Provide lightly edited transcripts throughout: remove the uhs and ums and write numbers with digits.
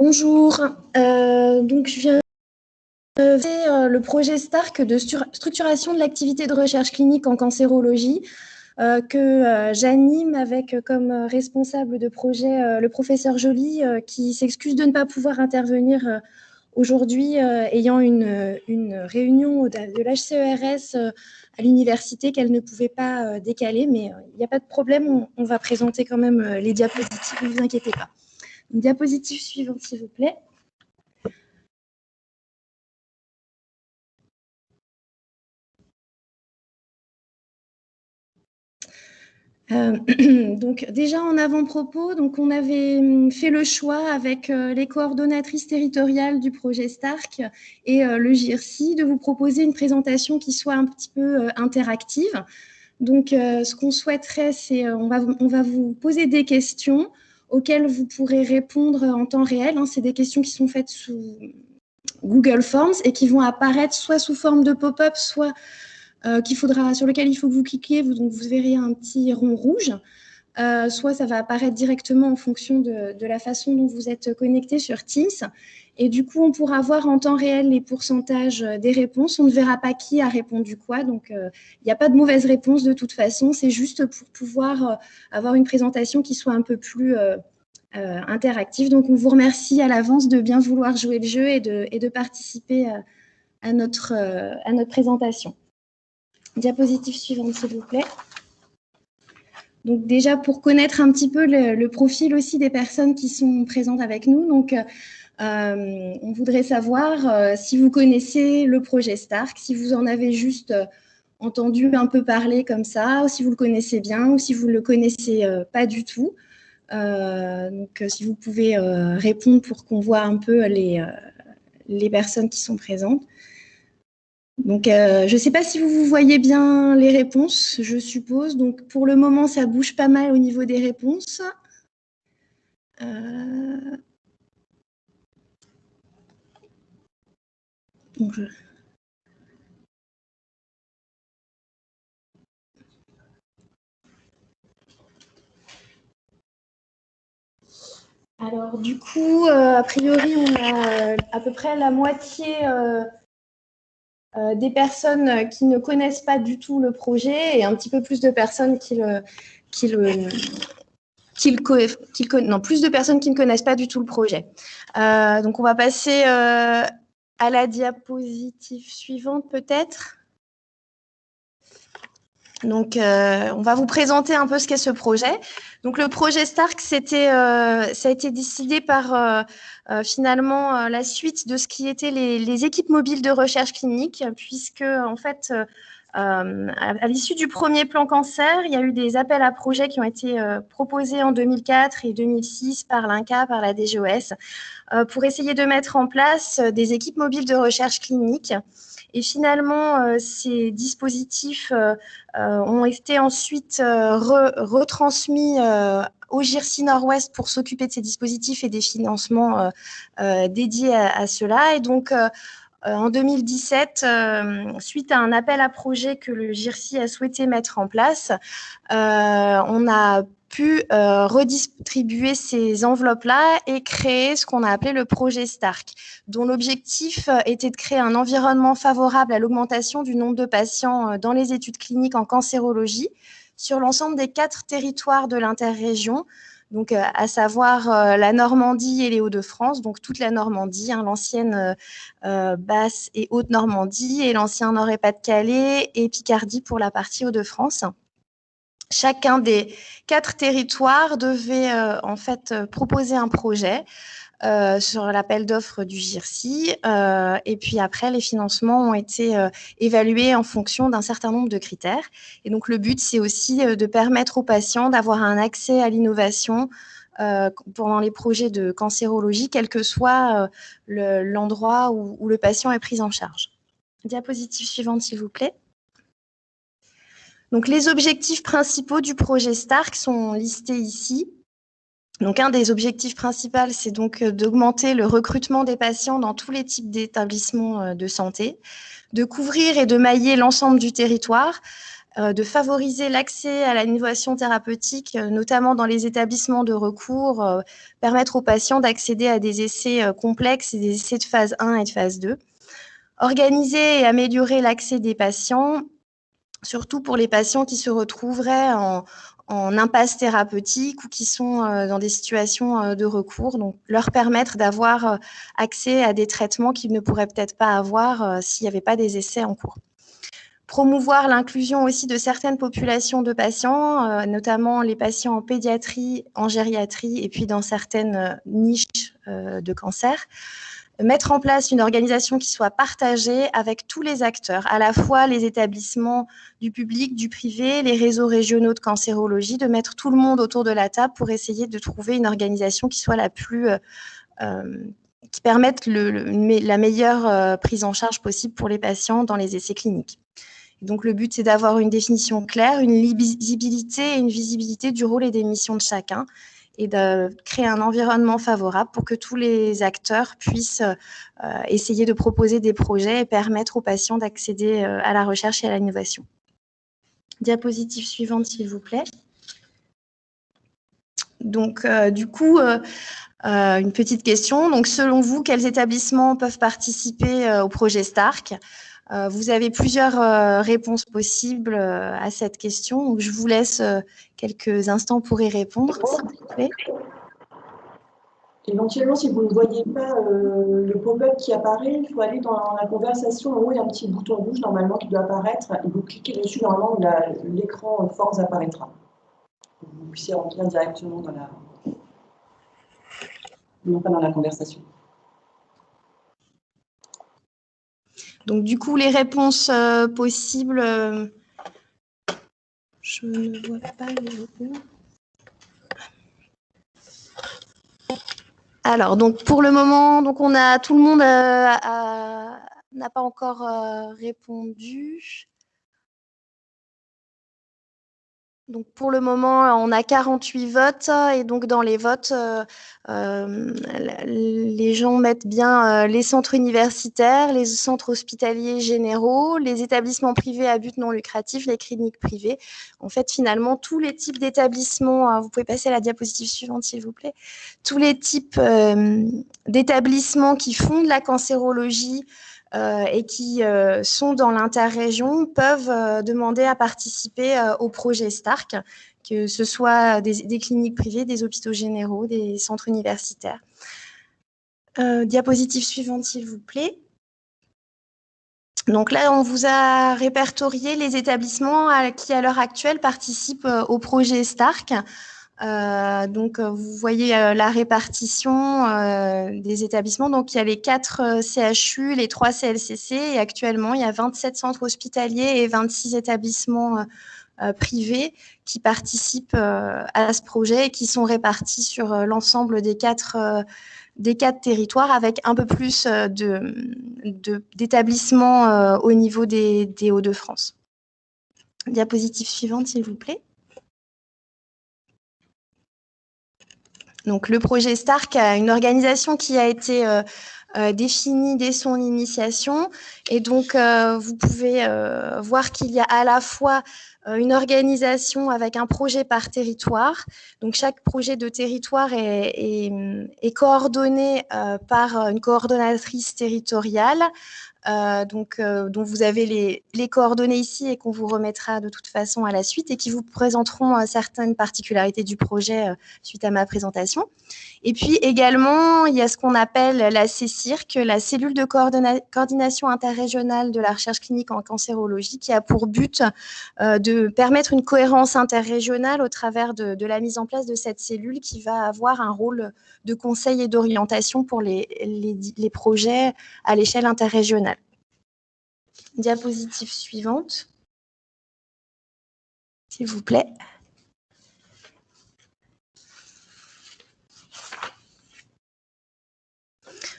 Bonjour, donc je viens de faire le projet STARC de structuration de l'activité de recherche clinique en cancérologie que j'anime avec comme responsable de projet le professeur Joly qui s'excuse de ne pas pouvoir intervenir aujourd'hui ayant une réunion de l'HCERS à l'université qu'elle ne pouvait pas décaler, mais il n'y a pas de problème, on va présenter quand même les diapositives, ne vous inquiétez pas. Donc, diapositive suivante s'il vous plaît. Donc déjà en avant-propos, donc on avait fait le choix avec les coordonnatrices territoriales du projet STARC et le GIRC de vous proposer une présentation qui soit un petit peu interactive. Donc ce qu'on souhaiterait, c'est on va vous poser des questions auxquelles vous pourrez répondre en temps réel. C'est des questions qui sont faites sous Google Forms et qui vont apparaître soit sous forme de pop-up, soit sur lequel il faut que vous cliquiez, donc vous verrez un petit rond rouge. Soit ça va apparaître directement en fonction de la façon dont vous êtes connecté sur Teams. Et du coup, on pourra voir en temps réel les pourcentages des réponses. On ne verra pas qui a répondu quoi. Donc, il n'y a pas de mauvaise réponse de toute façon. C'est juste pour pouvoir avoir une présentation qui soit un peu plus interactive. Donc, on vous remercie à l'avance de bien vouloir jouer le jeu et de participer à notre présentation. Diapositive suivante, s'il vous plaît. Donc déjà, pour connaître un petit peu le profil aussi des personnes qui sont présentes avec nous, donc, on voudrait savoir si vous connaissez le projet STARC, si vous en avez juste entendu un peu parler comme ça, ou si vous le connaissez bien, ou si vous ne le connaissez pas du tout. Donc, si vous pouvez répondre pour qu'on voit un peu les personnes qui sont présentes. Donc, je ne sais pas si vous voyez bien les réponses, je suppose. Donc, pour le moment, ça bouge pas mal au niveau des réponses. Donc, alors, du coup, a priori, on a à peu près la moitié des personnes qui ne connaissent pas du tout le projet et un petit peu plus de personnes plus de personnes qui ne connaissent pas du tout le projet. Donc, on va passer à la diapositive suivante, peut-être. Donc, on va vous présenter un peu ce qu'est ce projet. Donc, le projet STARC, ça a été décidé par finalement la suite de ce qui étaient les équipes mobiles de recherche clinique, puisque en fait, à l'issue du premier plan cancer, il y a eu des appels à projets qui ont été proposés en 2004 et 2006 par l'INCa, par la DGOS, pour essayer de mettre en place des équipes mobiles de recherche clinique. Et finalement, ces dispositifs ont été ensuite retransmis au GIRC Nord-Ouest pour s'occuper de ces dispositifs et des financements dédiés à cela. Et donc, en 2017, suite à un appel à projet que le GIRC a souhaité mettre en place, on a pu redistribuer ces enveloppes-là et créer ce qu'on a appelé le projet STARC, dont l'objectif était de créer un environnement favorable à l'augmentation du nombre de patients dans les études cliniques en cancérologie sur l'ensemble des 4 territoires de l'interrégion, donc à savoir la Normandie et les Hauts-de-France, donc toute la Normandie, l'ancienne Basse et Haute-Normandie, et l'ancien Nord et Pas-de-Calais et Picardie pour la partie Hauts-de-France. Chacun des 4 territoires devait en fait proposer un projet sur l'appel d'offres du GIRC. Et puis après, les financements ont été évalués en fonction d'un certain nombre de critères. Et donc, le but, c'est aussi de permettre aux patients d'avoir un accès à l'innovation pendant les projets de cancérologie, quel que soit l'endroit où le patient est pris en charge. Diapositive suivante, s'il vous plaît. Donc, les objectifs principaux du projet STARC sont listés ici. Donc, un des objectifs principaux, c'est donc d'augmenter le recrutement des patients dans tous les types d'établissements de santé, de couvrir et de mailler l'ensemble du territoire, de favoriser l'accès à l'innovation thérapeutique, notamment dans les établissements de recours, permettre aux patients d'accéder à des essais complexes et des essais de phase 1 et de phase 2. Organiser et améliorer l'accès des patients, surtout pour les patients qui se retrouveraient en impasse thérapeutique ou qui sont dans des situations de recours. Donc, leur permettre d'avoir accès à des traitements qu'ils ne pourraient peut-être pas avoir s'il n'y avait pas des essais en cours. Promouvoir l'inclusion aussi de certaines populations de patients, notamment les patients en pédiatrie, en gériatrie et puis dans certaines niches de cancer. Mettre en place une organisation qui soit partagée avec tous les acteurs, à la fois les établissements du public, du privé, les réseaux régionaux de cancérologie, de mettre tout le monde autour de la table pour essayer de trouver une organisation qui soit la plus qui permette la meilleure prise en charge possible pour les patients dans les essais cliniques. Donc, le but, c'est d'avoir une définition claire, une lisibilité et une visibilité du rôle et des missions de chacun et de créer un environnement favorable pour que tous les acteurs puissent essayer de proposer des projets et permettre aux patients d'accéder à la recherche et à l'innovation. Diapositive suivante, s'il vous plaît. Donc, du coup, une petite question. Donc, selon vous, quels établissements peuvent participer au projet STARC ? Vous avez plusieurs réponses possibles à cette question. Donc, je vous laisse quelques instants pour y répondre, s'il vous plaît. Éventuellement, si vous ne voyez pas le pop-up qui apparaît, il faut aller dans la conversation. En haut, il y a un petit bouton rouge normalement qui doit apparaître. Et vous cliquez dessus, normalement, l'écran Force apparaîtra. Vous puissiez rentrer directement dans la... non pas dans la conversation. Donc, du coup, les réponses possibles, je ne vois pas les réponses. Alors, donc, pour le moment, donc on a, tout le monde n'a pas encore répondu. Donc, pour le moment, on a 48 votes et donc dans les votes, les gens mettent bien les centres universitaires, les centres hospitaliers généraux, les établissements privés à but non lucratif, les cliniques privées. En fait, finalement, tous les types d'établissements, vous pouvez passer à la diapositive suivante, s'il vous plaît, tous les types d'établissements qui font de la cancérologie et qui sont dans l'interrégion peuvent demander à participer au projet STARC, que ce soit des cliniques privées, des hôpitaux généraux, des centres universitaires. Diapositive suivante, s'il vous plaît. Donc là, on vous a répertorié les établissements qui, à l'heure actuelle, participent au projet STARC. Donc, vous voyez la répartition des établissements. Donc, il y a les 4 CHU, les 3 CLCC et actuellement, il y a 27 centres hospitaliers et 26 établissements privés qui participent à ce projet et qui sont répartis sur l'ensemble des 4 territoires avec un peu plus d'établissements au niveau des Hauts-de-France. Diapositive suivante, s'il vous plaît. Donc, le projet STARC a une organisation qui a été définie dès son initiation. Et donc, vous pouvez voir qu'il y a à la fois une organisation avec un projet par territoire. Donc, chaque projet de territoire est coordonné par une coordonnatrice territoriale. Dont vous avez les coordonnées ici et qu'on vous remettra de toute façon à la suite et qui vous présenteront certaines particularités du projet suite à ma présentation. Et puis également, il y a ce qu'on appelle la CCIRC, la cellule de coordination interrégionale de la recherche clinique en cancérologie, qui a pour but de permettre une cohérence interrégionale au travers de la mise en place de cette cellule qui va avoir un rôle de conseil et d'orientation pour les projets à l'échelle interrégionale. Diapositive suivante, s'il vous plaît.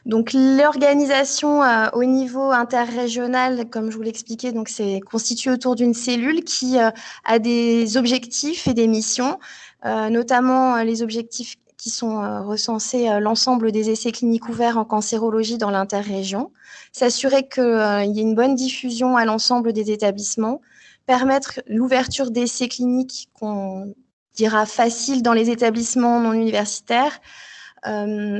Donc, l'organisation au niveau interrégional, comme je vous l'expliquais, donc c'est constitué autour d'une cellule qui a des objectifs et des missions, notamment les objectifs qui sont recensés l'ensemble des essais cliniques ouverts en cancérologie dans l'interrégion, s'assurer qu'il y ait une bonne diffusion à l'ensemble des établissements, permettre l'ouverture d'essais cliniques qu'on dira faciles dans les établissements non universitaires,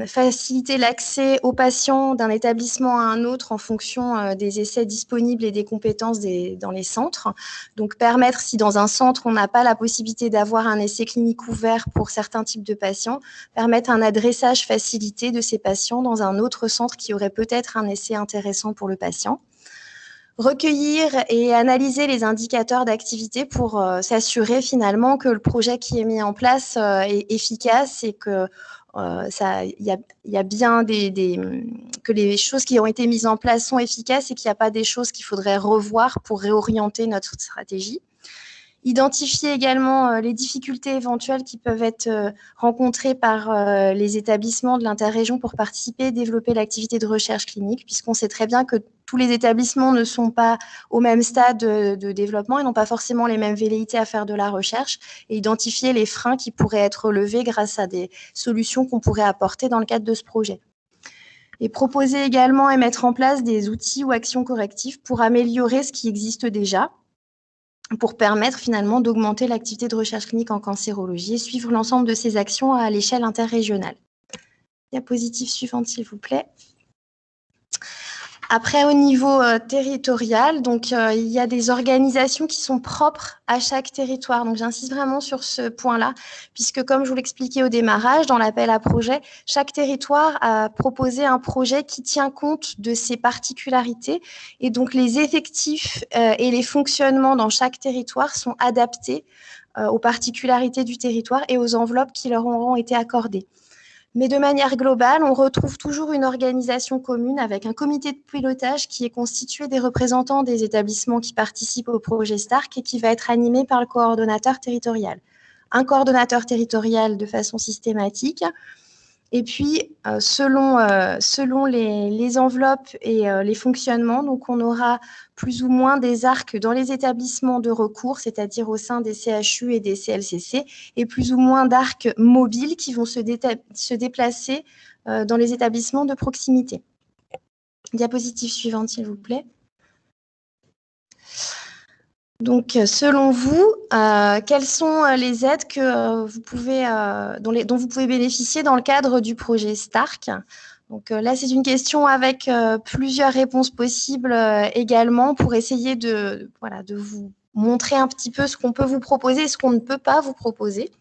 faciliter l'accès aux patients d'un établissement à un autre en fonction des essais disponibles et des compétences dans les centres. Donc, permettre, si dans un centre, on n'a pas la possibilité d'avoir un essai clinique ouvert pour certains types de patients, permettre un adressage facilité de ces patients dans un autre centre qui aurait peut-être un essai intéressant pour le patient. Recueillir et analyser les indicateurs d'activité pour s'assurer finalement que le projet qui est mis en place est efficace et que il y a bien que les choses qui ont été mises en place sont efficaces et qu'il n'y a pas des choses qu'il faudrait revoir pour réorienter notre stratégie. Identifier également les difficultés éventuelles qui peuvent être rencontrées par les établissements de l'interrégion pour participer et développer l'activité de recherche clinique, puisqu'on sait très bien que tous les établissements ne sont pas au même stade de développement et n'ont pas forcément les mêmes velléités à faire de la recherche, et identifier les freins qui pourraient être levés grâce à des solutions qu'on pourrait apporter dans le cadre de ce projet. Et proposer également et mettre en place des outils ou actions correctives pour améliorer ce qui existe déjà, pour permettre finalement d'augmenter l'activité de recherche clinique en cancérologie et suivre l'ensemble de ces actions à l'échelle interrégionale. Diapositive suivante, s'il vous plaît. Après, au niveau territorial, donc il y a des organisations qui sont propres à chaque territoire. Donc, j'insiste vraiment sur ce point-là, puisque comme je vous l'expliquais au démarrage, dans l'appel à projet, chaque territoire a proposé un projet qui tient compte de ses particularités. Et donc, les effectifs et les fonctionnements dans chaque territoire sont adaptés aux particularités du territoire et aux enveloppes qui leur auront été accordées. Mais de manière globale, on retrouve toujours une organisation commune avec un comité de pilotage qui est constitué des représentants des établissements qui participent au projet STARC et qui va être animé par le coordonnateur territorial. Un coordonnateur territorial de façon systématique. Et puis, selon les enveloppes et les fonctionnements, donc on aura plus ou moins des arcs dans les établissements de recours, c'est-à-dire au sein des CHU et des CLCC, et plus ou moins d'arcs mobiles qui vont se déplacer dans les établissements de proximité. Diapositive suivante, s'il vous plaît. Donc, selon vous, quelles sont les aides que vous pouvez, dont vous pouvez bénéficier dans le cadre du projet STARC? Donc là, c'est une question avec plusieurs réponses possibles également pour essayer de vous montrer un petit peu ce qu'on peut vous proposer et ce qu'on ne peut pas vous proposer.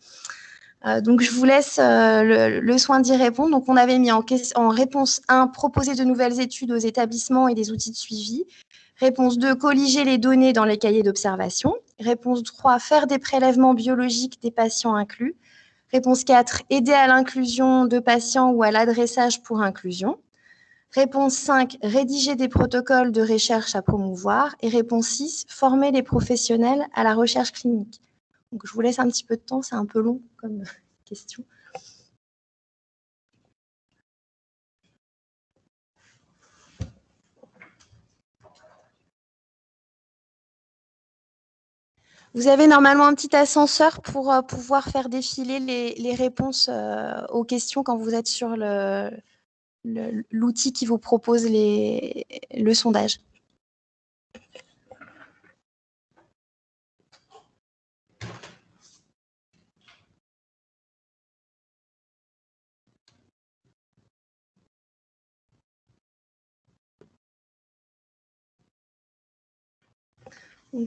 Donc, je vous laisse le soin d'y répondre. Donc, on avait mis en réponse 1, proposer de nouvelles études aux établissements et des outils de suivi. Réponse 2, colliger les données dans les cahiers d'observation. Réponse 3, faire des prélèvements biologiques des patients inclus. Réponse 4, aider à l'inclusion de patients ou à l'adressage pour inclusion. Réponse 5, rédiger des protocoles de recherche à promouvoir. Et réponse 6, former les professionnels à la recherche clinique. Donc, je vous laisse un petit peu de temps, c'est un peu long comme question. Vous avez normalement un petit ascenseur pour pouvoir faire défiler les réponses aux questions quand vous êtes sur l'outil qui vous propose le sondage.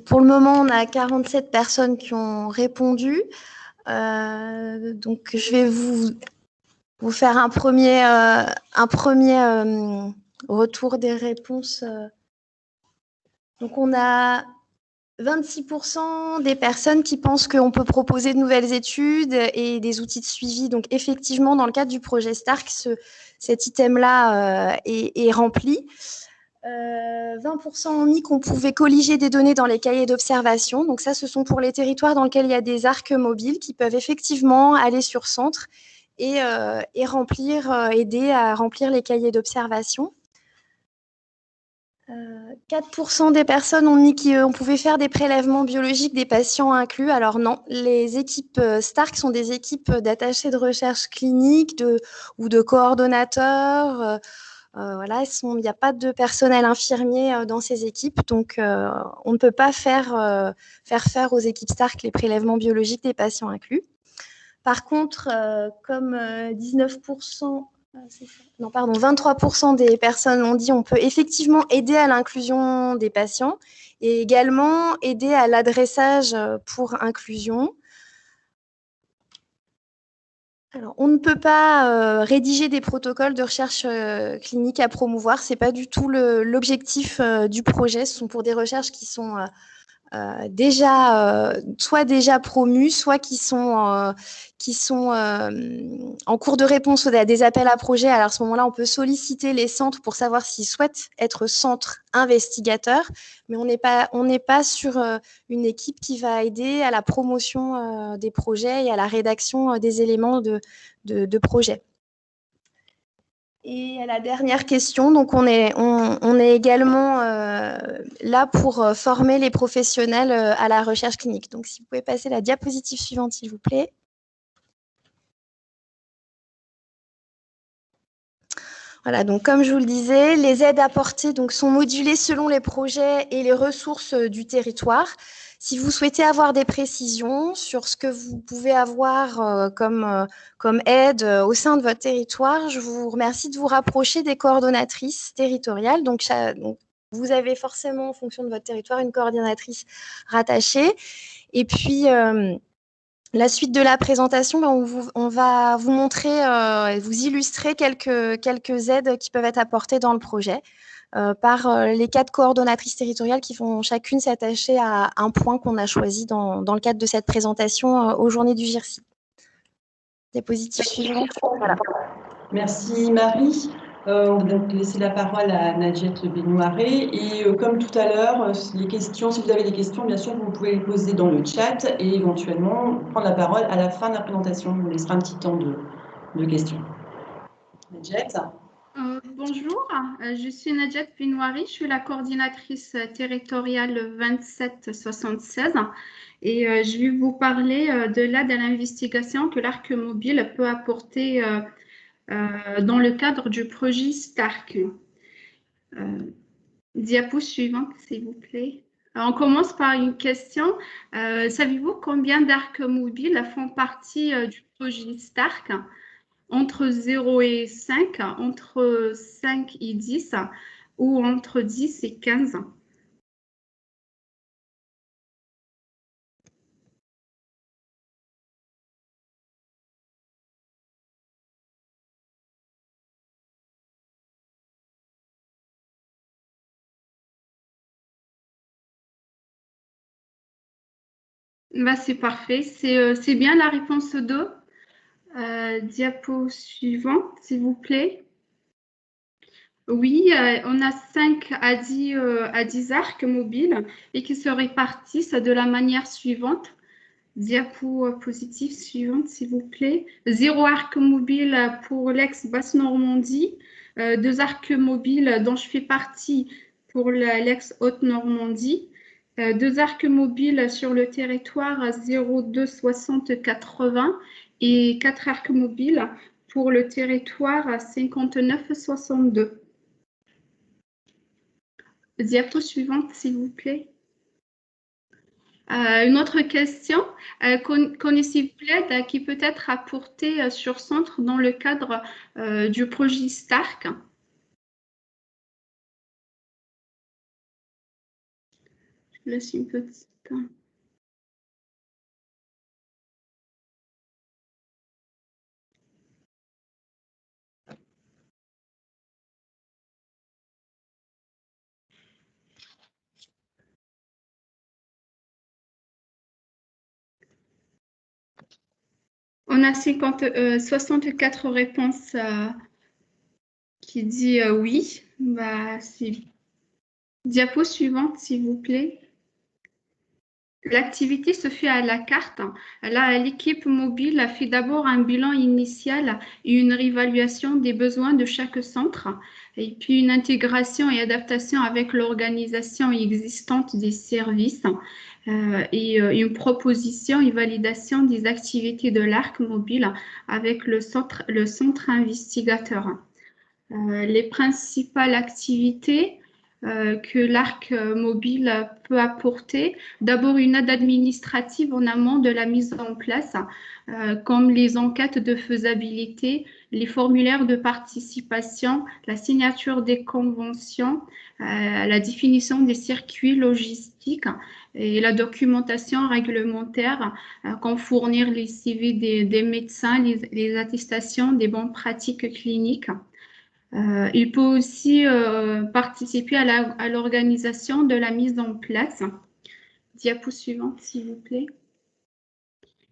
Pour le moment, on a 47 personnes qui ont répondu. Donc, je vais vous faire un premier retour des réponses. Donc, on a 26% des personnes qui pensent qu'on peut proposer de nouvelles études et des outils de suivi. Donc, effectivement, dans le cadre du projet STARC, cet item-là est rempli. 20% ont mis qu'on pouvait colliger des données dans les cahiers d'observation. Donc ça, ce sont pour les territoires dans lesquels il y a des arcs mobiles qui peuvent effectivement aller sur centre et aider à remplir les cahiers d'observation. 4% des personnes ont mis qu'on pouvait faire des prélèvements biologiques des patients inclus. Alors non, les équipes STARC sont des équipes d'attachés de recherche clinique ou de coordonnateurs Voilà, il n'y a pas de personnel infirmier dans ces équipes, donc on ne peut pas faire faire aux équipes Stark les prélèvements biologiques des patients inclus. Par contre, comme 19%, non, pardon, 23% des personnes l'ont dit, on peut effectivement aider à l'inclusion des patients et également aider à l'adressage pour inclusion. Alors, on ne peut pas rédiger des protocoles de recherche clinique à promouvoir. Ce n'est pas du tout l'objectif du projet. Ce sont pour des recherches qui sont soit déjà promues, soit qui sont en cours de réponse à des appels à projets. Alors à ce moment-là, on peut solliciter les centres pour savoir s'ils souhaitent être centre investigateur, mais on n'est pas sur une équipe qui va aider à la promotion des projets et à la rédaction des éléments de projet. Et à la dernière question, donc on est également là pour former les professionnels à la recherche clinique. Donc, si vous pouvez passer la diapositive suivante, s'il vous plaît. Voilà, donc comme je vous le disais, les aides apportées donc, sont modulées selon les projets et les ressources du territoire. Si vous souhaitez avoir des précisions sur ce que vous pouvez avoir comme aide au sein de votre territoire, je vous remercie de vous rapprocher des coordonnatrices territoriales. Donc, vous avez forcément, en fonction de votre territoire, une coordinatrice rattachée. Et puis, la suite de la présentation, on va vous montrer, vous illustrer quelques aides qui peuvent être apportées dans le projet par les 4 coordonnatrices territoriales qui vont chacune s'attacher à un point qu'on a choisi dans le cadre de cette présentation aux journées du GIRSI. Diapositive suivante. Voilà. Merci Marie. On va donc laisser la parole à Nadjet Benouaré. Et comme tout à l'heure, les questions, si vous avez des questions, bien sûr, vous pouvez les poser dans le chat et éventuellement prendre la parole à la fin de la présentation. On vous laissera un petit temps de questions. Nadjet. Bonjour, je suis Nadjet Benouaré, je suis la coordinatrice territoriale 2776 et je vais vous parler de l'aide à l'investigation que l'Arc Mobile peut apporter dans le cadre du projet STARC. Diapo suivante, s'il vous plaît. Alors, on commence par une question. Savez-vous combien d'arcs mobiles font partie du projet STARC? Entre 0 et 5, entre 5 et 10 ou entre 10 et 15? Bah, c'est parfait. C'est bien la réponse 2. Diapo suivante, s'il vous plaît. Oui, on a 5 à 10 arcs mobiles et qui se répartissent de la manière suivante. Diapositive suivante, s'il vous plaît. 0 arc mobile pour l'ex-Basse-Normandie, 2 arcs mobiles dont je fais partie pour l'ex-Haute-Normandie, 2 arcs mobiles sur le territoire 02 60 80 et 4 arcs mobiles pour le territoire 59 62. Diapo suivante, s'il vous plaît. Une autre question, connaissez-vous l'aide qui peut être apportée sur centre dans le cadre du projet STARC? Je laisse une petite... On a 64 réponses qui disent oui. Bah, diapo suivante, s'il vous plaît. L'activité se fait à la carte. Là, l'équipe mobile a fait d'abord un bilan initial et une réévaluation des besoins de chaque centre, et puis une intégration et adaptation avec l'organisation existante des services et une proposition et validation des activités de l'ARC mobile avec le centre investigateur. Les principales activités que l'ARC mobile peut apporter. D'abord, une aide administrative en amont de la mise en place, comme les enquêtes de faisabilité, les formulaires de participation, la signature des conventions, la définition des circuits logistiques et la documentation réglementaire, comme fournir les CV des médecins, les attestations des bonnes pratiques cliniques. Il peut aussi participer à l'organisation de la mise en place. Diapo suivante, s'il vous plaît.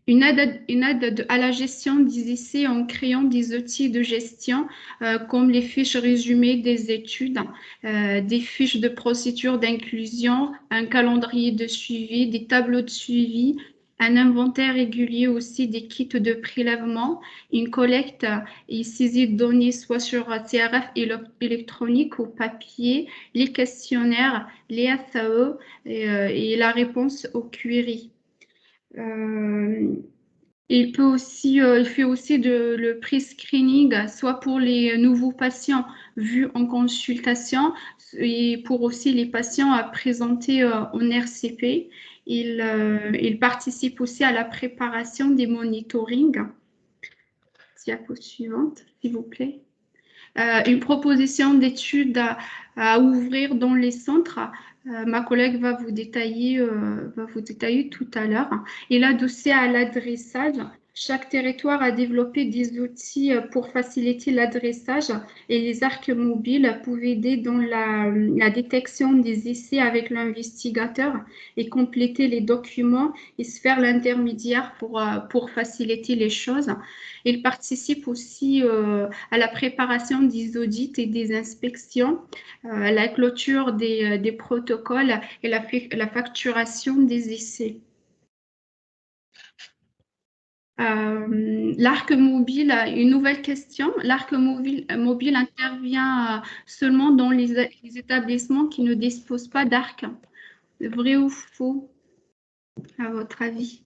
Une aide à la gestion des essais en créant des outils de gestion comme les fiches résumées des études, des fiches de procédure d'inclusion, un calendrier de suivi, des tableaux de suivi, un inventaire régulier aussi des kits de prélèvement, une collecte et saisie de données soit sur CRF électronique ou papier, les questionnaires, les SAE et la réponse aux queries. Il fait aussi le pre-screening, soit pour les nouveaux patients vus en consultation et pour aussi les patients à présenter en RCP. Il participe aussi à la préparation des monitorings. Diapo suivante, s'il vous plaît. Une proposition d'études à ouvrir dans les centres. Ma collègue va vous détailler tout à l'heure. Et l'adossé à l'adressage. Chaque territoire a développé des outils pour faciliter l'adressage et les arcs mobiles peuvent aider dans la détection des essais avec l'investigateur et compléter les documents et se faire l'intermédiaire pour faciliter les choses. Il participe aussi à la préparation des audits et des inspections, à la clôture des protocoles et la facturation des essais. L'arc mobile, une nouvelle question. L'arc mobile intervient seulement dans les établissements qui ne disposent pas d'arc. Vrai ou faux, à votre avis?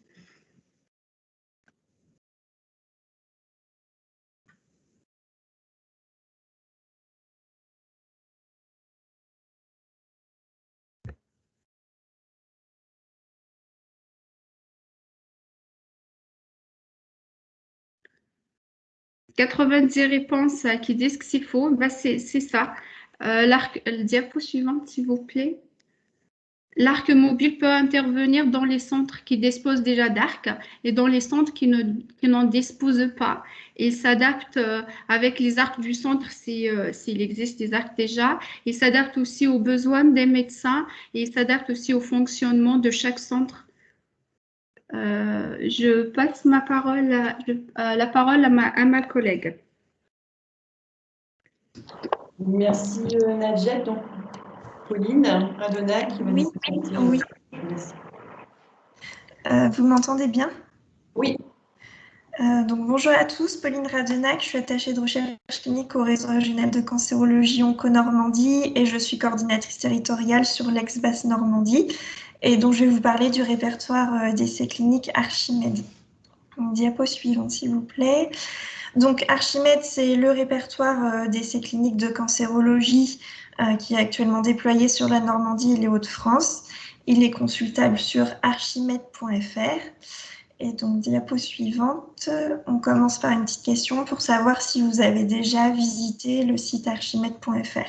« 90 réponses qui disent que c'est faux. Ben c'est ça. Le diapo suivante, s'il vous plaît. L'arc mobile peut intervenir dans les centres qui disposent déjà d'arc et dans les centres qui n'en disposent pas. Il s'adapte avec les arcs du centre s'il existe des arcs déjà. Il s'adapte aussi aux besoins des médecins et il s'adapte aussi au fonctionnement de chaque centre. Je passe la parole à ma collègue. Merci Nadjet. Donc, Pauline Radona qui va nous présenter. Oui. Vous m'entendez bien? Oui. Donc, bonjour à tous, Pauline Radenac, je suis attachée de recherche clinique au réseau régional de cancérologie Onco-Normandie et je suis coordinatrice territoriale sur l'ex-Basse-Normandie et donc je vais vous parler du répertoire d'essais cliniques Archimède. Donc, diapo suivante, s'il vous plaît. Donc, Archimède, c'est le répertoire d'essais cliniques de cancérologie qui est actuellement déployé sur la Normandie et les Hauts-de-France. Il est consultable sur archimède.fr. Et donc, diapo suivante, on commence par une petite question pour savoir si vous avez déjà visité le site archimède.fr.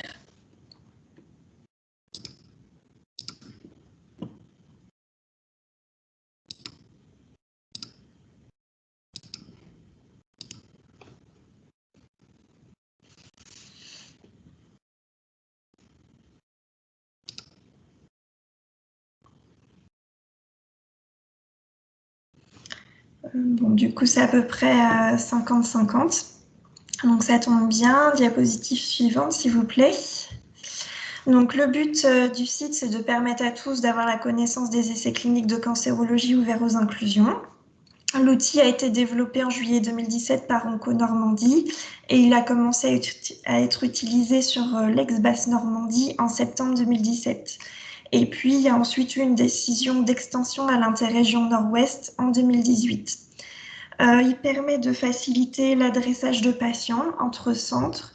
Bon, du coup, c'est à peu près 50-50. Donc, ça tombe bien. Diapositive suivante, s'il vous plaît. Donc, le but du site, c'est de permettre à tous d'avoir la connaissance des essais cliniques de cancérologie ouverts aux inclusions. L'outil a été développé en juillet 2017 par Onco-Normandie et il a commencé à être utilisé sur l'ex-Basse-Normandie en septembre 2017. Et puis, il y a ensuite eu une décision d'extension à l'interrégion Nord-Ouest en 2018. Il permet de faciliter l'adressage de patients entre centres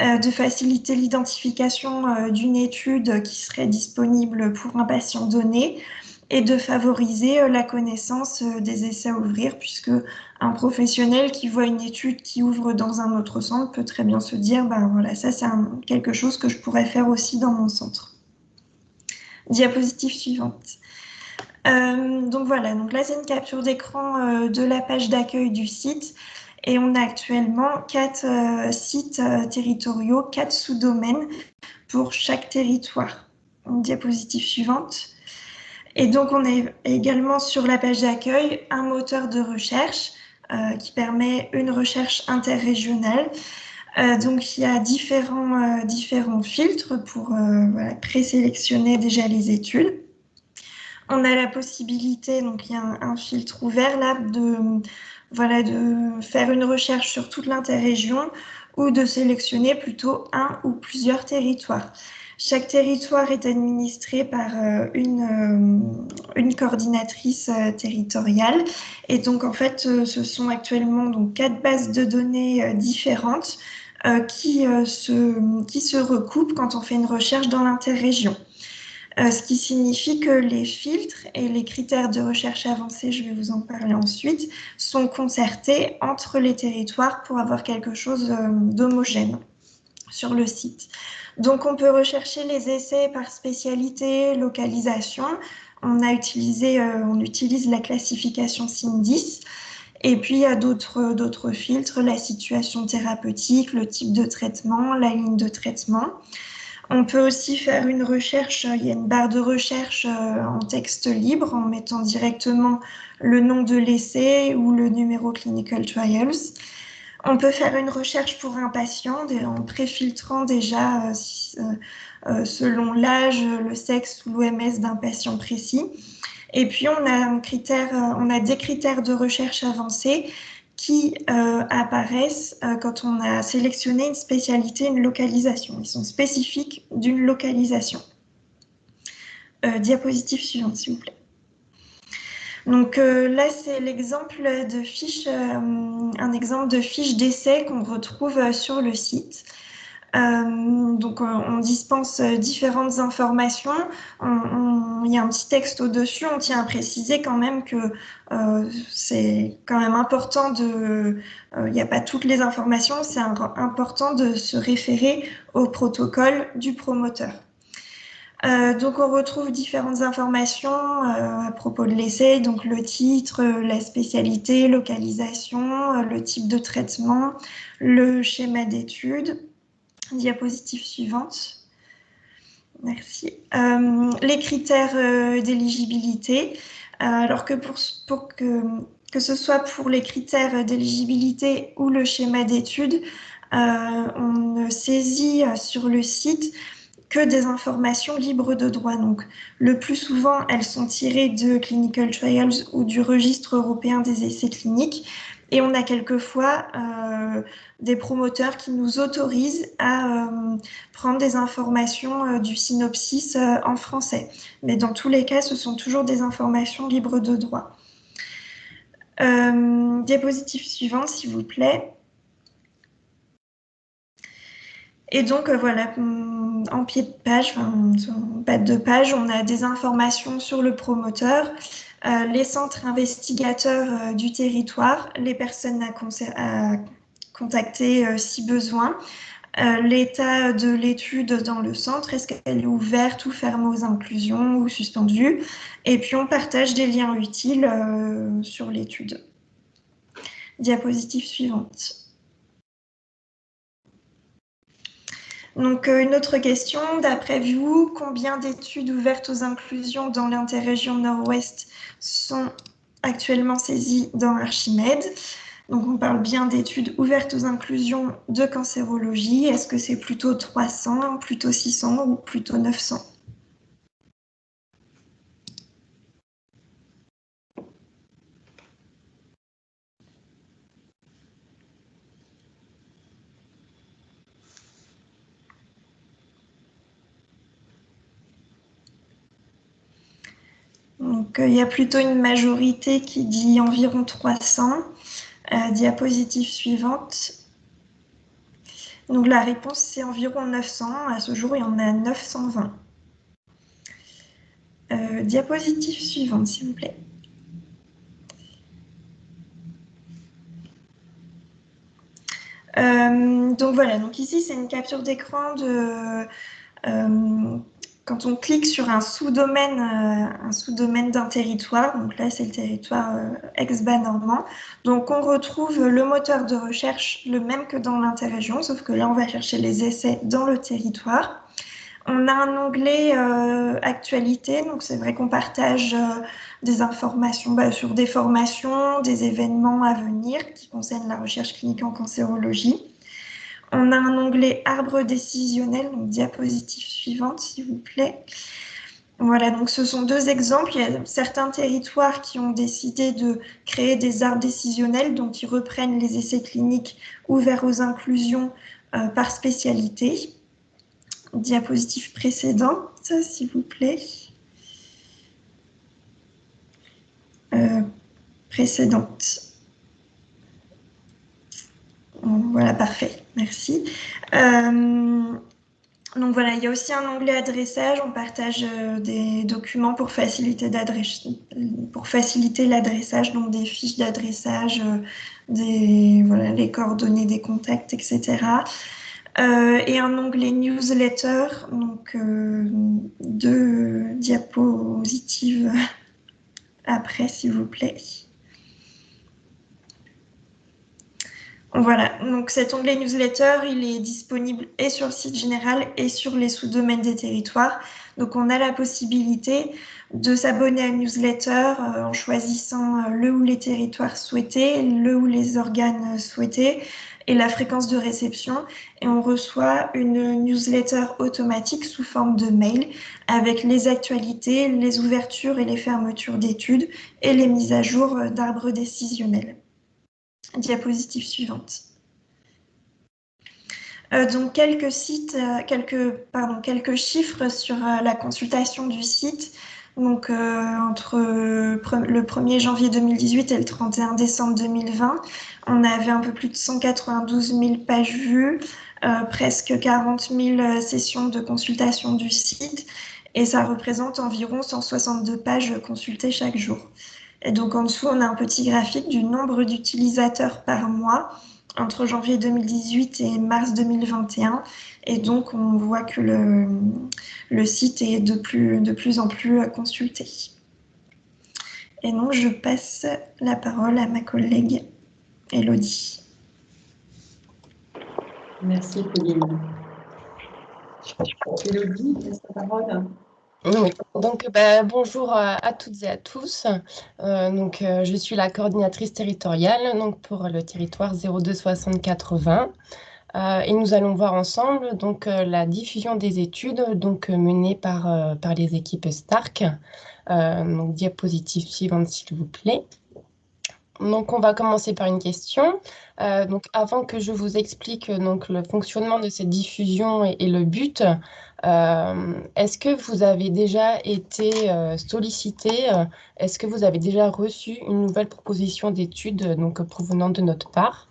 de faciliter l'identification d'une étude qui serait disponible pour un patient donné et de favoriser la connaissance des essais à ouvrir, puisque un professionnel qui voit une étude qui ouvre dans un autre centre peut très bien se dire, ben voilà, ça c'est quelque chose que je pourrais faire aussi dans mon centre. Diapositive suivante. Donc voilà, donc là c'est une capture d'écran de la page d'accueil du site. Et on a actuellement 4 sites territoriaux, 4 sous-domaines pour chaque territoire. Diapositive suivante. Et donc, on a également sur la page d'accueil un moteur de recherche qui permet une recherche interrégionale. Donc, il y a différents filtres pour voilà, présélectionner déjà les études. On a la possibilité, donc il y a un filtre ouvert là, de faire une recherche sur toute l'interrégion ou de sélectionner plutôt un ou plusieurs territoires. Chaque territoire est administré par une coordinatrice territoriale. Et donc, en fait, ce sont actuellement donc, 4 bases de données différentes qui se recoupent quand on fait une recherche dans l'interrégion. Ce qui signifie que les filtres et les critères de recherche avancés, je vais vous en parler ensuite, sont concertés entre les territoires pour avoir quelque chose d'homogène sur le site. Donc, on peut rechercher les essais par spécialité, localisation. On utilise la classification SIN10. Et puis, il y a d'autres filtres, la situation thérapeutique, le type de traitement, la ligne de traitement. On peut aussi faire une recherche, il y a une barre de recherche en texte libre en mettant directement le nom de l'essai ou le numéro Clinical Trials. On peut faire une recherche pour un patient en préfiltrant déjà selon l'âge, le sexe ou l'OMS d'un patient précis. Et puis, on a des critères de recherche avancés qui apparaissent quand on a sélectionné une spécialité, une localisation. Ils sont spécifiques d'une localisation. Diapositive suivante, s'il vous plaît. Donc là, c'est l'exemple de fiche, un exemple de fiche d'essai qu'on retrouve sur le site. Donc, on dispense différentes informations. Il y a un petit texte au-dessus. On tient à préciser quand même que c'est quand même important il n'y a pas toutes les informations. C'est important de se référer au protocole du promoteur. Donc, on retrouve différentes informations à propos de l'essai, donc le titre, la spécialité, localisation, le type de traitement, le schéma d'étude. Diapositive suivante. Merci. Les critères d'éligibilité. Alors que que ce soit pour les critères d'éligibilité ou le schéma d'étude, on ne saisit sur le site que des informations libres de droit. Donc, le plus souvent, elles sont tirées de Clinical Trials ou du registre européen des essais cliniques. Et on a quelquefois des promoteurs qui nous autorisent à prendre des informations du synopsis en français. Mais dans tous les cas, ce sont toujours des informations libres de droit. Diapositive suivante, s'il vous plaît. Et donc, voilà, en pied de page, en bas de page, on a des informations sur le promoteur, les centres investigateurs du territoire, les personnes à contacter si besoin, l'état de l'étude dans le centre, est-ce qu'elle est ouverte ou fermée aux inclusions ou suspendue, et puis on partage des liens utiles sur l'étude. Diapositive suivante. Donc, une autre question, d'après vous, combien d'études ouvertes aux inclusions dans l'interrégion Nord-Ouest sont actuellement saisies dans Archimède? Donc, on parle bien d'études ouvertes aux inclusions de cancérologie. Est-ce que c'est plutôt 300, plutôt 600 ou plutôt 900? Donc, il y a plutôt une majorité qui dit environ 300. Diapositive suivante. Donc la réponse, c'est environ 900. À ce jour, il y en a 920. Diapositive suivante, s'il vous plaît. Donc voilà, donc ici, c'est une capture d'écran de... quand on clique sur un sous-domaine d'un territoire, donc là c'est le territoire ex-bas normand, donc on retrouve le moteur de recherche, le même que dans l'interrégion, sauf que là on va chercher les essais dans le territoire. On a un onglet actualité, donc c'est vrai qu'on partage des informations sur des formations, des événements à venir qui concernent la recherche clinique en cancérologie. On a un onglet arbre décisionnel, donc diapositive suivante, s'il vous plaît. Voilà, donc ce sont deux exemples. Il y a certains territoires qui ont décidé de créer des arbres décisionnels, donc qui reprennent les essais cliniques ouverts aux inclusions par spécialité. Diapositive précédente, s'il vous plaît. Précédente. Voilà, parfait, merci. Donc voilà, il y a aussi un onglet adressage. On partage des documents pour faciliter l'adressage, donc des fiches d'adressage, les coordonnées des contacts, etc. Et un onglet newsletter, donc deux diapositives après, s'il vous plaît. Voilà, donc cet onglet newsletter, il est disponible et sur le site général et sur les sous-domaines des territoires. Donc on a la possibilité de s'abonner à une newsletter en choisissant le ou les territoires souhaités, le ou les organes souhaités et la fréquence de réception. Et on reçoit une newsletter automatique sous forme de mail avec les actualités, les ouvertures et les fermetures d'études et les mises à jour d'arbres décisionnels. Diapositive suivante. Donc quelques chiffres sur la consultation du site. Donc entre le 1er janvier 2018 et le 31 décembre 2020, on avait un peu plus de 192 000 pages vues, presque 40 000 sessions de consultation du site, et ça représente environ 162 pages consultées chaque jour. Et donc en dessous, on a un petit graphique du nombre d'utilisateurs par mois entre janvier 2018 et mars 2021. Et donc, on voit que le site est de plus en plus consulté. Et donc, je passe la parole à ma collègue Elodie. Merci, Pauline. Elodie, laisse la parole. Donc, bonjour à toutes et à tous. Je suis la coordinatrice territoriale donc, pour le territoire 02 64 20. Et nous allons voir ensemble la diffusion des études menées par les équipes STARC. Diapositive suivante, s'il vous plaît. Donc, on va commencer par une question. Avant que je vous explique le fonctionnement de cette diffusion et le but, est-ce que vous avez déjà été sollicité, est-ce que vous avez déjà reçu une nouvelle proposition d'étude provenant de notre part?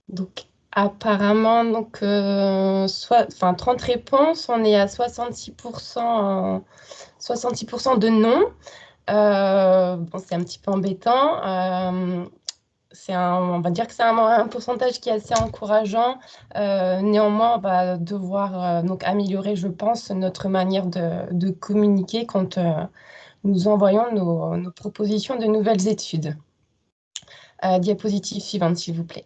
Donc, apparemment, 30 réponses, on est à 66%, 66% de non. C'est un petit peu embêtant. On va dire que c'est un pourcentage qui est assez encourageant. Néanmoins, on va devoir améliorer, je pense, notre manière de communiquer quand nous envoyons nos propositions de nouvelles études. Diapositive suivante, s'il vous plaît.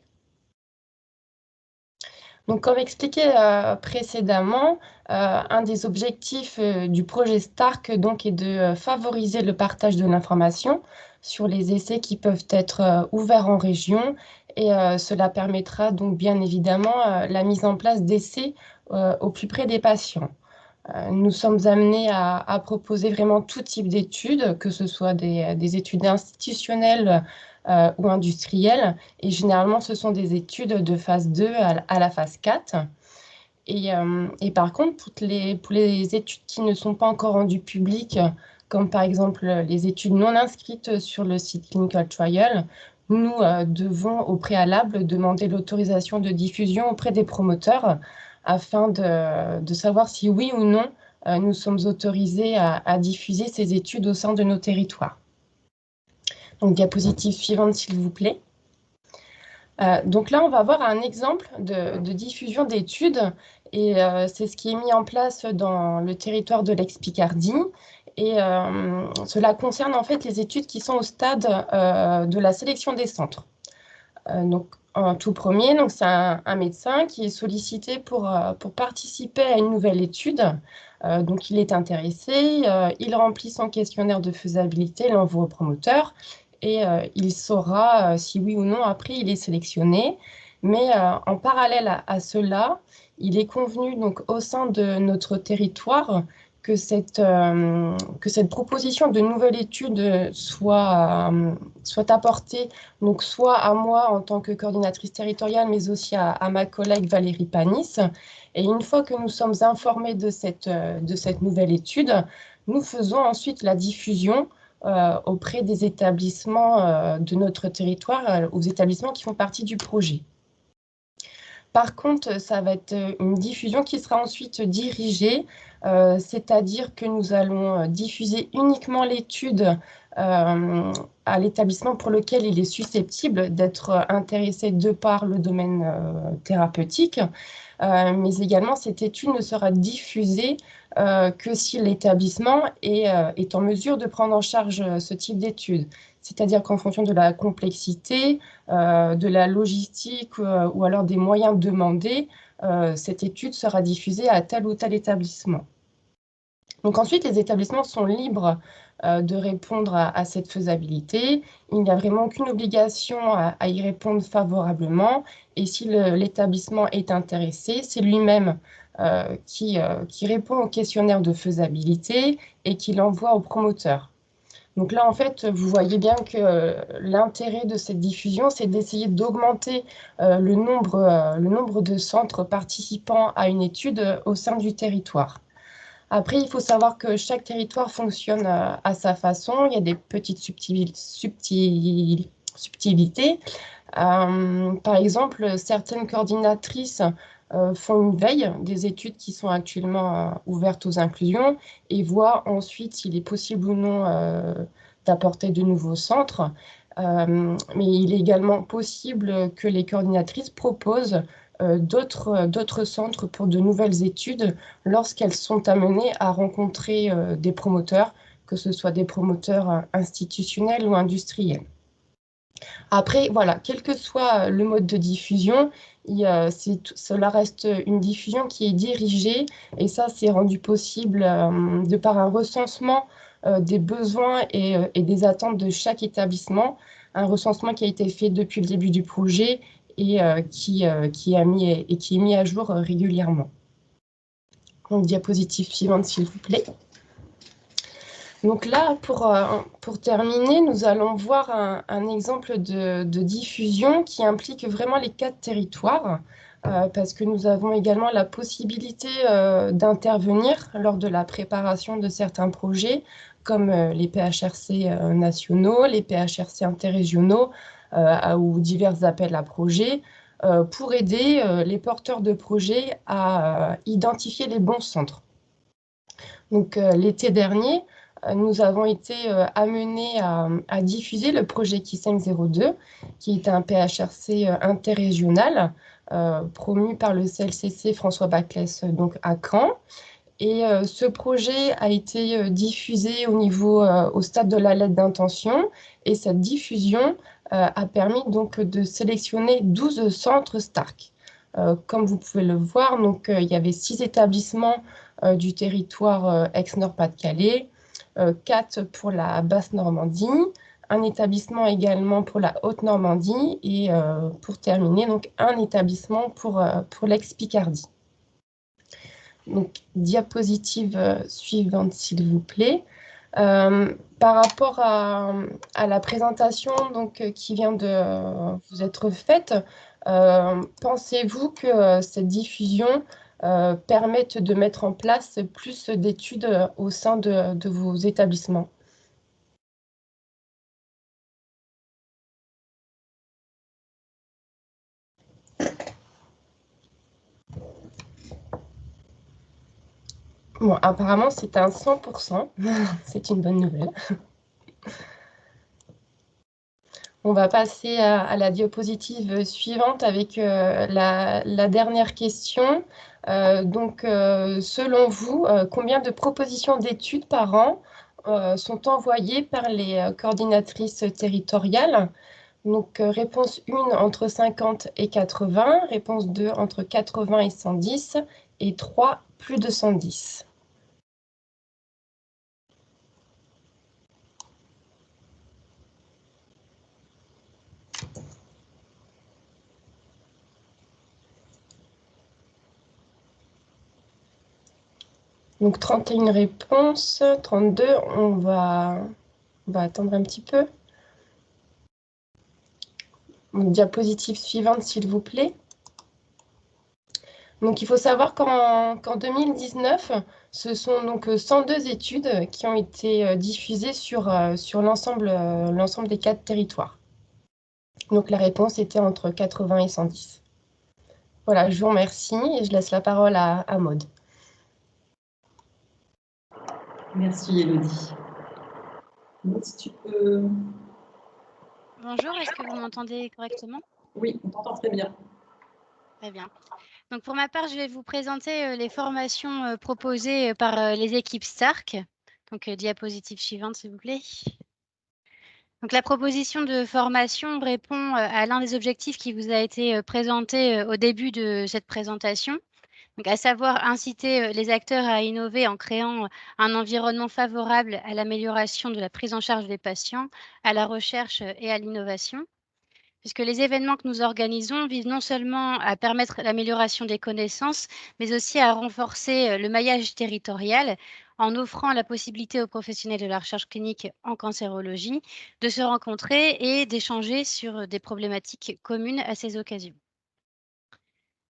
Donc, comme expliqué précédemment, un des objectifs du projet STARC est de favoriser le partage de l'information sur les essais qui peuvent être ouverts en région, et cela permettra donc bien évidemment la mise en place d'essais au plus près des patients. Nous sommes amenés à proposer vraiment tout type d'études, que ce soit des études institutionnelles ou industrielles. Et généralement, ce sont des études de phase 2 à la phase 4. Et par contre, pour les études qui ne sont pas encore rendues publiques, comme par exemple les études non inscrites sur le site Clinical Trial, nous devons au préalable demander l'autorisation de diffusion auprès des promoteurs afin de savoir si oui ou non nous sommes autorisés à diffuser ces études au sein de nos territoires. Donc, diapositive suivante, s'il vous plaît. Donc là, on va voir un exemple de diffusion d'études et c'est ce qui est mis en place dans le territoire de l'Ex-Picardie. Et cela concerne en fait les études qui sont au stade de la sélection des centres. Donc, en tout premier, c'est un médecin qui est sollicité pour participer à une nouvelle étude. Donc, il est intéressé, il remplit son questionnaire de faisabilité, l'envoie au promoteur et il saura si oui ou non, après, il est sélectionné. Mais en parallèle à cela, il est convenu donc, au sein de notre territoire que cette proposition de nouvelle étude soit apportée donc soit à moi en tant que coordinatrice territoriale, mais aussi à ma collègue Valérie Panis. Et une fois que nous sommes informés de cette nouvelle étude, nous faisons ensuite la diffusion auprès des établissements de notre territoire, aux établissements qui font partie du projet. Par contre, ça va être une diffusion qui sera ensuite dirigée, c'est-à-dire que nous allons diffuser uniquement l'étude à l'établissement pour lequel il est susceptible d'être intéressé de par le domaine thérapeutique, mais également cette étude ne sera diffusée que si l'établissement est en mesure de prendre en charge ce type d'études. C'est-à-dire qu'en fonction de la complexité, de la logistique ou alors des moyens demandés, cette étude sera diffusée à tel ou tel établissement. Donc ensuite, les établissements sont libres de répondre à cette faisabilité. Il n'y a vraiment aucune obligation à y répondre favorablement. Et si l'établissement est intéressé, c'est lui-même qui répond au questionnaire de faisabilité et qui l'envoie au promoteur. Donc là, en fait, vous voyez bien que l'intérêt de cette diffusion, c'est d'essayer d'augmenter le nombre de centres participants à une étude au sein du territoire. Après, il faut savoir que chaque territoire fonctionne à sa façon. Il y a des petites subtilités. Par exemple, certaines coordinatrices font une veille des études qui sont actuellement ouvertes aux inclusions et voient ensuite s'il est possible ou non d'apporter de nouveaux centres. Mais il est également possible que les coordinatrices proposent d'autres centres pour de nouvelles études lorsqu'elles sont amenées à rencontrer des promoteurs, que ce soit des promoteurs institutionnels ou industriels. Après, voilà, quel que soit le mode de diffusion, cela reste une diffusion qui est dirigée et ça, c'est rendu possible de par un recensement des besoins et des attentes de chaque établissement, un recensement qui a été fait depuis le début du projet et qui est mis à jour régulièrement. Donc, diapositive suivante, s'il vous plaît. Donc là, pour terminer, nous allons voir un exemple de diffusion qui implique vraiment les 4 territoires, parce que nous avons également la possibilité d'intervenir lors de la préparation de certains projets, comme les PHRC nationaux, les PHRC interrégionaux ou divers appels à projets, pour aider les porteurs de projets à identifier les bons centres. Donc l'été dernier, nous avons été amenés à diffuser le projet Qui502, qui est un PHRC interrégional promu par le CLCC François Baclès donc à Caen. Et ce projet a été diffusé au stade de la lettre d'intention et cette diffusion a permis donc de sélectionner 12 centres Stark. Comme vous pouvez le voir, donc, il y avait 6 établissements du territoire ex-Nord-Pas-de-Calais, 4 pour la Basse-Normandie, un établissement également pour la Haute-Normandie et pour terminer, donc, un établissement pour l'ex-Picardie. Donc, diapositive suivante, s'il vous plaît. Par rapport à la présentation donc, qui vient de vous être faite, pensez-vous que cette diffusion permettent de mettre en place plus d'études au sein de vos établissements. Bon, apparemment, c'est un 100%. C'est une bonne nouvelle. On va passer à la diapositive suivante avec la dernière question. Selon vous, combien de propositions d'études par an sont envoyées par les coordinatrices territoriales? Donc, réponse 1 entre 50 et 80, réponse 2 entre 80 et 110, et 3 plus de 110. Donc 31 réponses, 32, on va attendre un petit peu. Donc, diapositive suivante, s'il vous plaît. Donc, il faut savoir qu'en 2019, ce sont donc 102 études qui ont été diffusées sur l'ensemble des 4 territoires. Donc, la réponse était entre 80 et 110. Voilà, je vous remercie et je laisse la parole à Maude. Merci, Élodie. Maud, si tu peux... Bonjour, est-ce que vous m'entendez correctement? Oui, on t'entend très bien. Très bien. Donc pour ma part, je vais vous présenter les formations proposées par les équipes Stark. Donc diapositive suivante, s'il vous plaît. Donc la proposition de formation répond à l'un des objectifs qui vous a été présenté au début de cette présentation. Donc, à savoir inciter les acteurs à innover en créant un environnement favorable à l'amélioration de la prise en charge des patients, à la recherche et à l'innovation. Puisque les événements que nous organisons visent non seulement à permettre l'amélioration des connaissances, mais aussi à renforcer le maillage territorial en offrant la possibilité aux professionnels de la recherche clinique en cancérologie de se rencontrer et d'échanger sur des problématiques communes à ces occasions.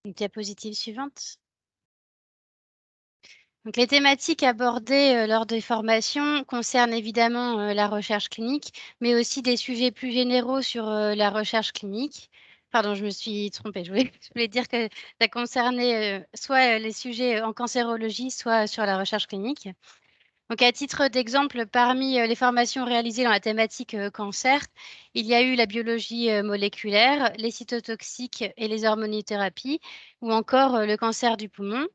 Donc, diapositive suivante. Donc, les thématiques abordées lors des formations concernent évidemment la recherche clinique, mais aussi des sujets plus généraux sur la recherche clinique. Pardon, je me suis trompée. Je voulais dire que ça concernait soit les sujets en cancérologie, soit sur la recherche clinique. Donc, à titre d'exemple, parmi les formations réalisées dans la thématique cancer, il y a eu la biologie moléculaire, les cytotoxiques et les hormonothérapies, ou encore le cancer du poumon.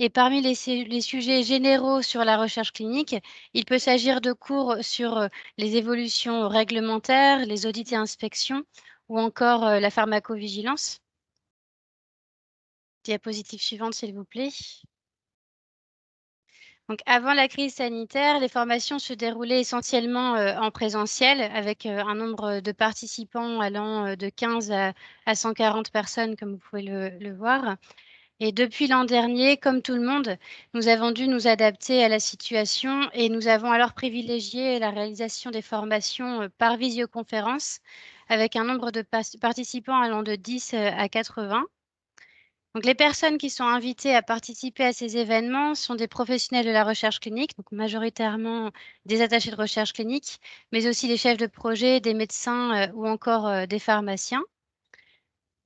Et parmi les sujets généraux sur la recherche clinique, il peut s'agir de cours sur les évolutions réglementaires, les audits et inspections, ou encore la pharmacovigilance. Diapositive suivante, s'il vous plaît. Donc, avant la crise sanitaire, les formations se déroulaient essentiellement en présentiel, avec un nombre de participants allant de 15 à 140 personnes, comme vous pouvez le voir. Et depuis l'an dernier, comme tout le monde, nous avons dû nous adapter à la situation et nous avons alors privilégié la réalisation des formations par visioconférence avec un nombre de participants allant de 10 à 80. Donc, les personnes qui sont invitées à participer à ces événements sont des professionnels de la recherche clinique, donc majoritairement des attachés de recherche clinique, mais aussi des chefs de projet, des médecins ou encore des pharmaciens.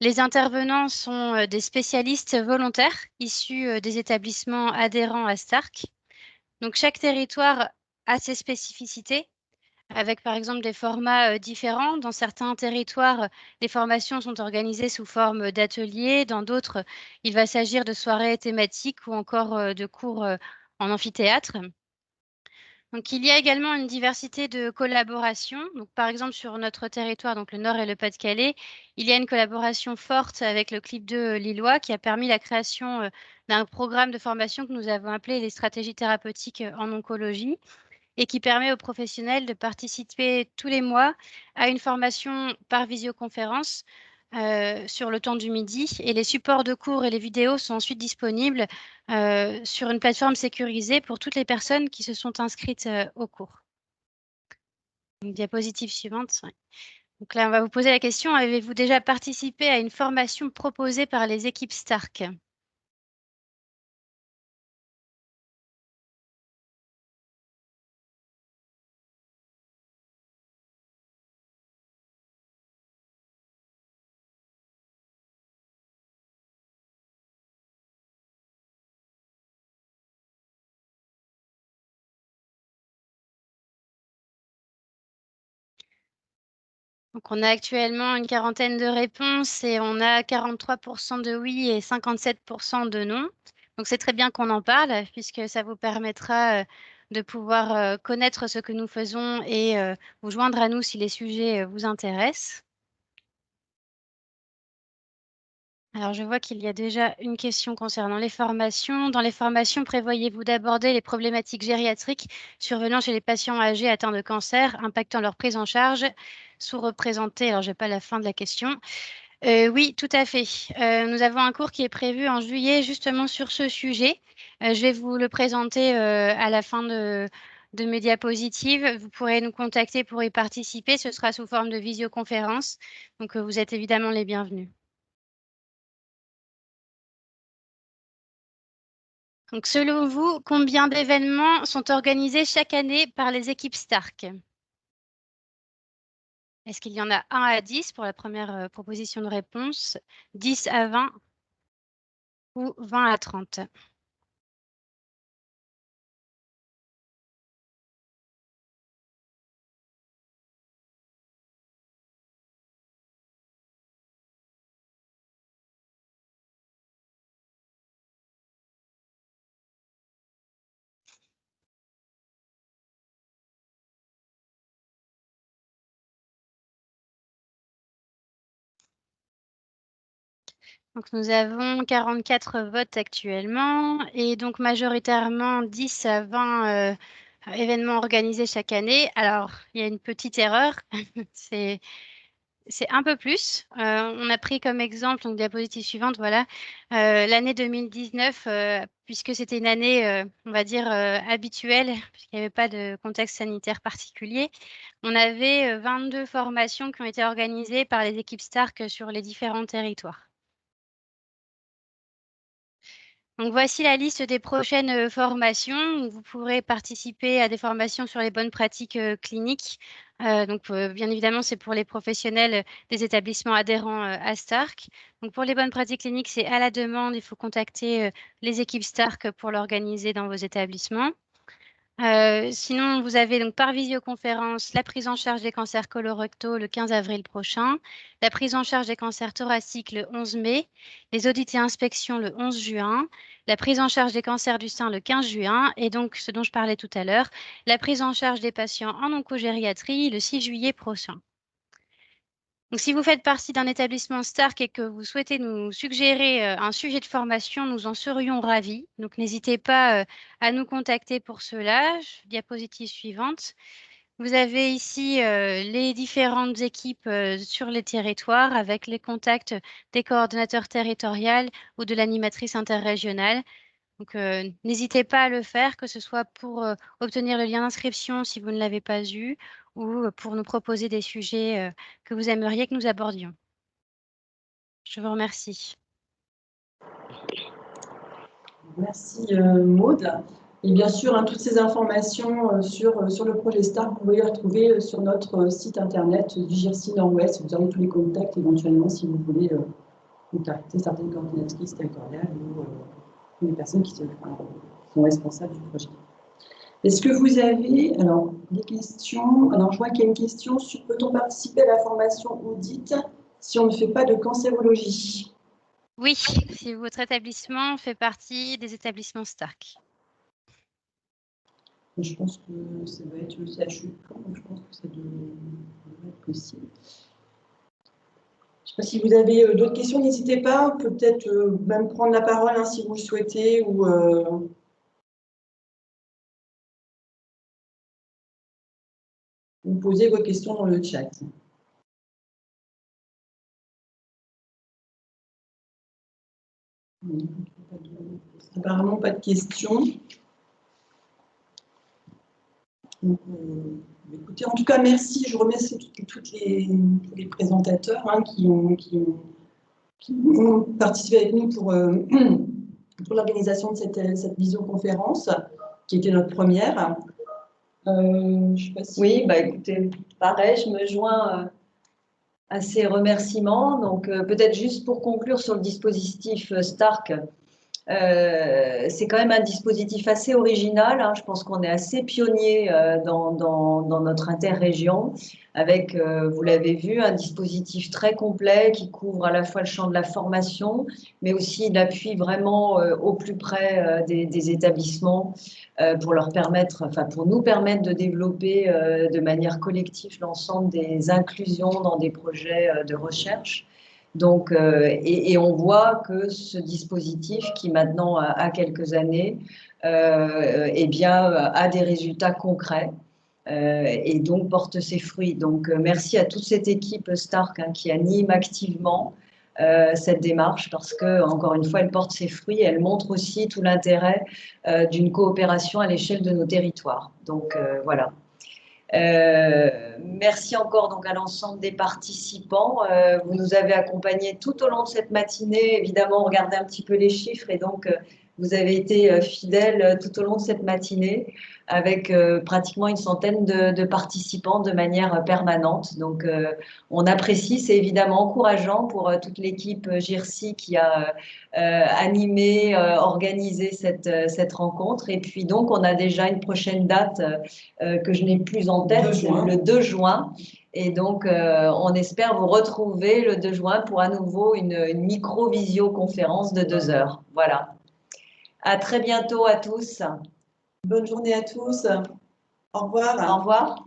Les intervenants sont des spécialistes volontaires issus des établissements adhérents à Stark. Donc, chaque territoire a ses spécificités, avec par exemple des formats différents. Dans certains territoires, les formations sont organisées sous forme d'ateliers. Dans d'autres, il va s'agir de soirées thématiques ou encore de cours en amphithéâtre. Donc, il y a également une diversité de collaborations. Donc, par exemple, sur notre territoire, donc le Nord et le Pas-de-Calais, il y a une collaboration forte avec le CLIP 2 lillois qui a permis la création d'un programme de formation que nous avons appelé les stratégies thérapeutiques en oncologie et qui permet aux professionnels de participer tous les mois à une formation par visioconférence sur le temps du midi. Et les supports de cours et les vidéos sont ensuite disponibles sur une plateforme sécurisée pour toutes les personnes qui se sont inscrites au cours. Donc, diapositive suivante. Ouais. Donc là, on va vous poser la question, avez-vous déjà participé à une formation proposée par les équipes Stark? Donc, on a actuellement une quarantaine de réponses et on a 43% de oui et 57% de non. Donc, c'est très bien qu'on en parle puisque ça vous permettra de pouvoir connaître ce que nous faisons et vous joindre à nous si les sujets vous intéressent. Alors, je vois qu'il y a déjà une question concernant les formations. Dans les formations, prévoyez-vous d'aborder les problématiques gériatriques survenant chez les patients âgés atteints de cancer, impactant leur prise en charge, sous-représentés? Alors, je n'ai pas la fin de la question. Oui, tout à fait. Nous avons un cours qui est prévu en juillet justement sur ce sujet. Je vais vous le présenter à la fin de mes diapositives. Vous pourrez nous contacter pour y participer. Ce sera sous forme de visioconférence. Donc, vous êtes évidemment les bienvenus. Donc, selon vous, combien d'événements sont organisés chaque année par les équipes Stark? Est-ce qu'il y en a 1 à 10 pour la première proposition de réponse, 10 à 20 ou 20 à 30? Donc, nous avons 44 votes actuellement et donc majoritairement 10 à 20 événements organisés chaque année. Alors, il y a une petite erreur, c'est un peu plus. On a pris comme exemple, donc diapositive suivante, voilà, l'année 2019, puisque c'était une année, on va dire, habituelle, puisqu'il n'y avait pas de contexte sanitaire particulier. On avait 22 formations qui ont été organisées par les équipes Stark sur les différents territoires. Donc, voici la liste des prochaines formations. Vous pourrez participer à des formations sur les bonnes pratiques cliniques. Bien évidemment, c'est pour les professionnels des établissements adhérents à Stark. Donc, pour les bonnes pratiques cliniques, c'est à la demande. Il faut contacter les équipes Stark pour l'organiser dans vos établissements. Sinon, vous avez donc par visioconférence la prise en charge des cancers colorectaux le 15 avril prochain, la prise en charge des cancers thoraciques le 11 mai, les audits et inspections le 11 juin, la prise en charge des cancers du sein le 15 juin et donc ce dont je parlais tout à l'heure, la prise en charge des patients en oncogériatrie le 6 juillet prochain. Donc, si vous faites partie d'un établissement Stark et que vous souhaitez nous suggérer un sujet de formation, nous en serions ravis. Donc, n'hésitez pas à nous contacter pour cela. Diapositive suivante. Vous avez ici les différentes équipes sur les territoires avec les contacts des coordonnateurs territoriaux ou de l'animatrice interrégionale. Donc, n'hésitez pas à le faire, que ce soit pour obtenir le lien d'inscription si vous ne l'avez pas eu ou pour nous proposer des sujets que vous aimeriez que nous abordions. Je vous remercie. Merci Maude. Et bien sûr, toutes ces informations sur le projet STAR, vous pouvez les retrouver sur notre site internet du GIRC Nord-Ouest. Vous aurez tous les contacts éventuellement si vous voulez contacter certaines coordinatrices territoriales ou les personnes qui sont responsables du projet. Est-ce que vous avez des questions? Alors, je vois qu'il y a une question sur peut-on participer à la formation audit si on ne fait pas de cancérologie? Oui, si votre établissement fait partie des établissements Stark. Je pense que ça doit être le CHU, donc je pense que ça devrait être possible. Je ne sais pas si vous avez d'autres questions, n'hésitez pas, peut-être même prendre la parole si vous le souhaitez ou vous poser vos questions dans le chat. Apparemment, pas de questions. Donc, écoutez, en tout cas, merci. Je remercie tous les présentateurs qui ont participé avec nous pour l'organisation de cette visioconférence, qui était notre première. Je sais pas si... Oui, écoutez, pareil, je me joins à ces remerciements. Donc, peut-être juste pour conclure sur le dispositif Stark, C'est quand même un dispositif assez original, hein. Je pense qu'on est assez pionnier dans notre interrégion, avec, vous l'avez vu, un dispositif très complet qui couvre à la fois le champ de la formation, mais aussi l'appui vraiment au plus près des établissements pour leur permettre, enfin pour nous permettre de développer de manière collective l'ensemble des inclusions dans des projets de recherche. Donc, et on voit que ce dispositif, qui maintenant a quelques années, eh bien, a des résultats concrets et donc porte ses fruits. Donc, merci à toute cette équipe Stark hein, qui anime activement cette démarche parce que, encore une fois, elle porte ses fruits et elle montre aussi tout l'intérêt d'une coopération à l'échelle de nos territoires. Donc, voilà. Merci encore donc à l'ensemble des participants. Vous nous avez accompagnés tout au long de cette matinée. Évidemment, on regardait un petit peu les chiffres et donc vous avez été fidèles tout au long de cette matinée avec pratiquement une centaine de participants de manière permanente. Donc, on apprécie. C'est évidemment encourageant pour toute l'équipe GIRSI qui a animé, organisé cette rencontre. Et puis donc, on a déjà une prochaine date que je n'ai plus en tête, le 2 juin. Et donc, on espère vous retrouver le 2 juin pour à nouveau une micro-visioconférence de 2 heures. Voilà. À très bientôt à tous. Bonne journée à tous. Au revoir. Au revoir.